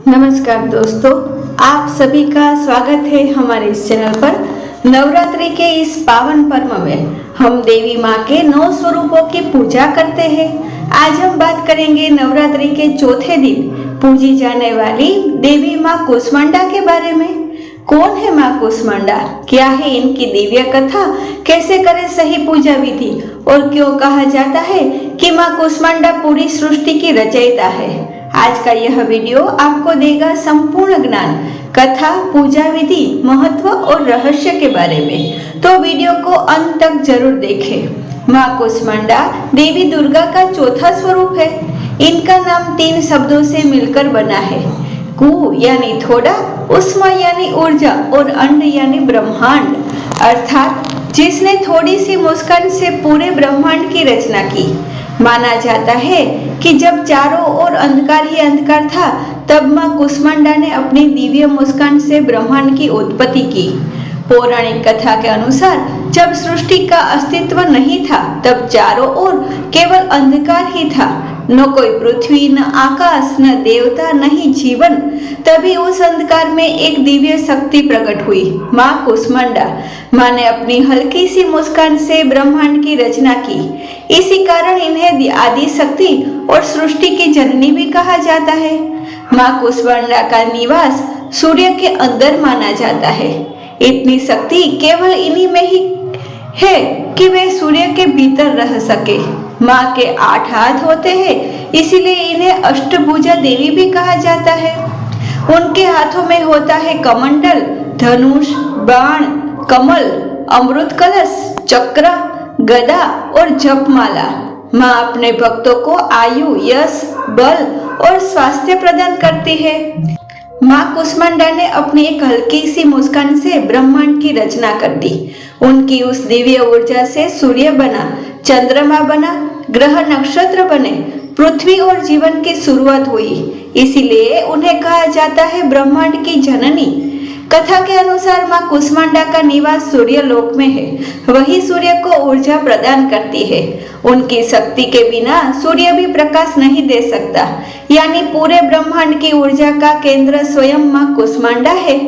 नमस्कार दोस्तों, आप सभी का स्वागत है हमारे इस चैनल पर। नवरात्रि के इस पावन पर्व में हम देवी माँ के 9 स्वरूपों की पूजा करते हैं। आज हम बात करेंगे नवरात्रि के चौथे दिन पूजी जाने वाली देवी माँ कूष्मांडा के बारे में। कौन है माँ कूष्मांडा, क्या है इनकी दिव्य कथा, कैसे करें सही पूजा विधि और क्यों कहा जाता है कि माँ कूष्मांडा पूरी सृष्टि की रचयिता है। आज का यह वीडियो आपको देगा संपूर्ण ज्ञान, कथा, पूजा विधि, महत्व और रहस्य के बारे में, तो वीडियो को अंत तक जरूर देखें। माँ कूष्मांडा देवी दुर्गा का चौथा स्वरूप है। इनका नाम 3 शब्दों से मिलकर बना है। कु यानी थोड़ा, उष्मा यानी ऊर्जा और अंड यानी ब्रह्मांड, अर्थात जिसने थोड़ी सी मुस्कान से पूरे ब्रह्मांड की रचना की। माना जाता है कि जब चारों ओर अंधकार ही अंधकार था, तब माँ कूष्मांडा ने अपनी दिव्य मुस्कान से ब्रह्मांड की उत्पत्ति की। पौराणिक कथा के अनुसार जब सृष्टि का अस्तित्व नहीं था, तब चारों ओर केवल अंधकार ही था, न कोई पृथ्वी, न आकाश, न देवता, न ही जीवन। तभी उस अंधकार में एक दिव्य शक्ति प्रकट हुई, माँ कूष्मांडा। माँ ने अपनी हल्की सी मुस्कान से ब्रह्मांड की रचना की। इसी कारण इन्हें आदि शक्ति और सृष्टि की जननी भी कहा जाता है। माँ कूष्मांडा का निवास सूर्य के अंदर माना जाता है। इतनी शक्ति केवल इन्हीं में ही है कि वे सूर्य के भीतर रह सके। माँ के 8 हाथ होते हैं, इसीलिए इन्हें अष्टभुजा देवी भी कहा जाता है। उनके हाथों में होता है कमंडल, धनुष, बाण, कमल, अमृत कलश, चक्र, गदा और जपमाला। माँ अपने भक्तों को आयु, यश, बल और स्वास्थ्य प्रदान करती है। माँ कूष्मांडा ने अपनी एक हल्की सी मुस्कान से ब्रह्मांड की रचना कर दी। उनकी उस दिव्य ऊर्जा से सूर्य बना, चंद्रमा बना, ग्रह नक्षत्र बने, पृथ्वी और जीवन की शुरुआत हुई। इसीलिए उन्हें कहा जाता है ब्रह्मांड की जननी। कथा के अनुसार माँ कूष्मांडा का निवास सूर्य लोक में है। वही सूर्य को ऊर्जा प्रदान करती है। उनकी शक्ति के बिना सूर्य भी प्रकाश नहीं दे सकता, यानी पूरे ब्रह्मांड की ऊर्जा का केंद्र स्वयं माँ कूष्मांडा है।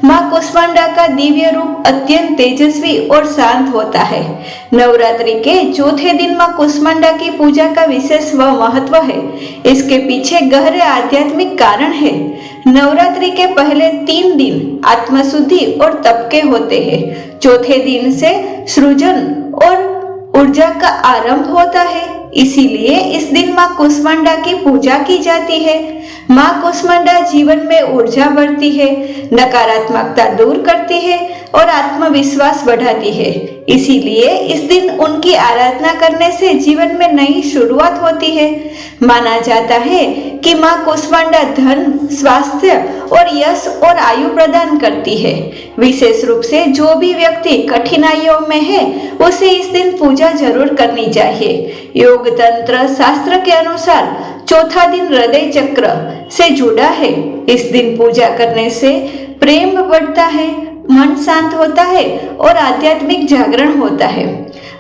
माँ कूष्मांडा का दिव्य रूप अत्यंत तेजस्वी और शांत होता है। नवरात्रि के चौथे दिन माँ कूष्मांडा की पूजा का विशेष व महत्व है। इसके पीछे गहरे आध्यात्मिक कारण है। नवरात्रि के पहले 3 दिन आत्मशुद्धि और तप के होते हैं। चौथे दिन से सृजन और ऊर्जा का आरंभ होता है। इसीलिए इस दिन माँ कूष्मांडा की पूजा की जाती है। माँ कूष्मांडा जीवन में ऊर्जा भरती है, नकारात्मकता दूर करती है और आत्मविश्वास बढ़ाती है। इसीलिए इस दिन उनकी आराधना करने से जीवन में नई शुरुआत होती है। माना जाता है कि माँ कूष्मांडा धन, स्वास्थ्य और यश और आयु प्रदान करती है। विशेष रूप से जो भी व्यक्ति कठिनाइयों में है, उसे इस दिन पूजा जरूर करनी चाहिए। योग तंत्र शास्त्र के अनुसार चौथा दिन हृदय चक्र से जुड़ा है। इस दिन पूजा करने से प्रेम बढ़ता है, मन शांत होता है और आध्यात्मिक जागरण होता है।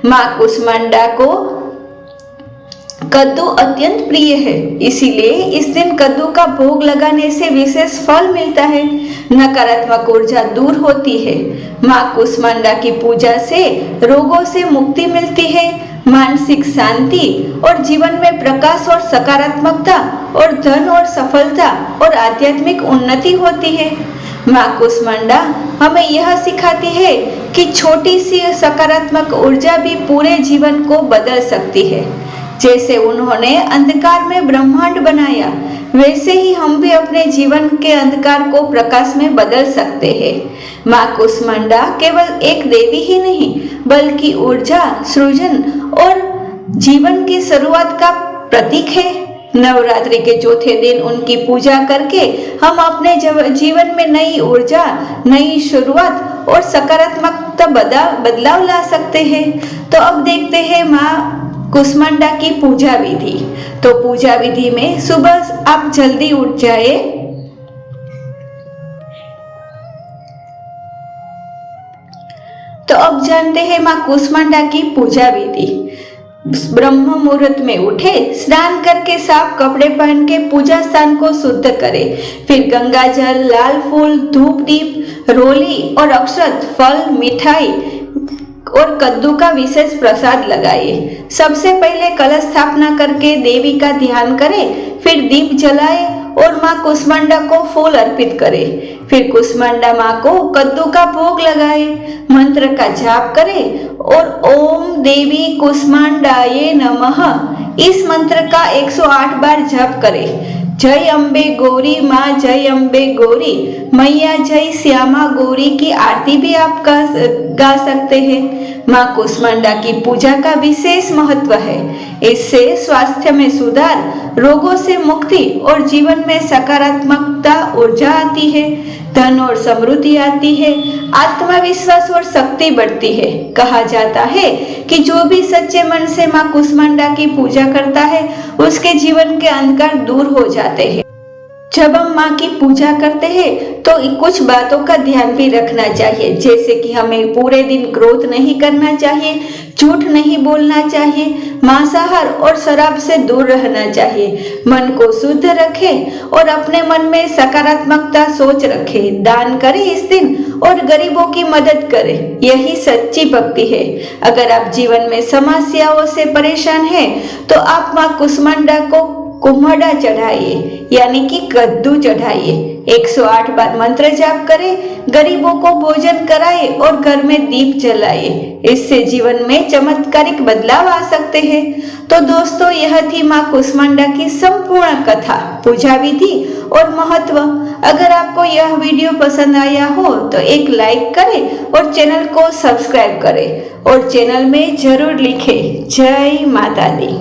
माँ कूष्मांडा को कद्दू अत्यंत प्रिय है, इसीलिए इस दिन कद्दू का भोग लगाने से विशेष फल मिलता है। नकारात्मक ऊर्जा दूर होती है। माँ कूष्मांडा की पूजा से रोगों से मुक्ति मिलती है, मानसिक शांति और जीवन में प्रकाश और सकारात्मकता और धन और सफलता और आध्यात्मिक उन्नति होती है। माँ कूष्मांडा हमें यह सिखाती है कि छोटी सी सकारात्मक ऊर्जा भी पूरे जीवन को बदल सकती है। जैसे उन्होंने अंधकार में ब्रह्मांड बनाया, वैसे ही हम भी अपने जीवन के अंधकार को प्रकाश में बदल सकते हैं। माँ कूष्मांडा केवल एक देवी ही नहीं, बल्कि ऊर्जा, सृजन और जीवन की शुरुआत का प्रतीक है। नवरात्रि के चौथे दिन उनकी पूजा करके हम अपने जीवन में नई ऊर्जा, नई शुरुआत और सकारात्मक बदलाव ला सकते हैं। तो अब देखते हैं माँ कूष्मांडा की पूजा विधि। तो पूजा विधि में सुबह आप जल्दी उठ जाए, तो अब जानते हैं माँ कूष्मांडा की पूजा विधि। ब्रह्म मुहूर्त में उठे, स्नान करके साफ कपड़े पहन के पूजा स्थान को शुद्ध करे। फिर गंगा जल, लाल फूल, धूप दीप, रोली और अक्षत, फल, मिठाई और कद्दू का विशेष प्रसाद लगाइए। सबसे पहले कलश स्थापना करके देवी का ध्यान करें, फिर दीप जलाए और माँ कुष्मांडा को फूल अर्पित करे। फिर कुष्मांडा माँ को कद्दू का भोग लगाए, मंत्र का जाप करे और ओम देवी कुष्मांडाये नमः इस मंत्र का 108 बार जाप करे। जय अम्बे गौरी माँ, जय अम्बे गौरी मैया, जय श्यामा गौरी की आरती भी आप गा सकते हैं। माँ कुष्मांडा की पूजा का विशेष महत्व है। इससे स्वास्थ्य में सुधार, रोगों से मुक्ति और जीवन में सकारात्मकता ऊर्जा आती है, धन और समृद्धि आती है, आत्मविश्वास और शक्ति बढ़ती है। कहा जाता है कि जो भी सच्चे मन से माँ कुष्मांडा की पूजा करता है उसके जीवन के अंधकार दूर हो जाते हैं। जब हम माँ की पूजा करते हैं तो कुछ बातों का ध्यान भी रखना चाहिए, जैसे कि हमें पूरे दिन क्रोध नहीं करना चाहिए, झूठ नहीं बोलना चाहिए, मांसाहार और शराब से दूर रहना चाहिए, मन को शुद्ध रखें और अपने मन में सकारात्मकता सोच रखें, दान करें इस दिन और गरीबों की मदद करें। यही सच्ची भक्ति है। अगर आप जीवन में समस्याओं से परेशान हैं तो आप माँ कुष्मांडा को कुम्हड़ा चढ़ाइए, यानी कि कद्दू चढ़ाइए, 108 बार मंत्र जाप करें, गरीबों को भोजन कराए और घर में दीप जलाए। इससे जीवन में चमत्कारिक बदलाव आ सकते हैं। तो दोस्तों, यह थी माँ कुष्मांडा की संपूर्ण कथा, पूजा विधि और महत्व। अगर आपको यह वीडियो पसंद आया हो तो एक लाइक करें और चैनल को सब्सक्राइब करें और चैनल में जरूर लिखें जय माता दी।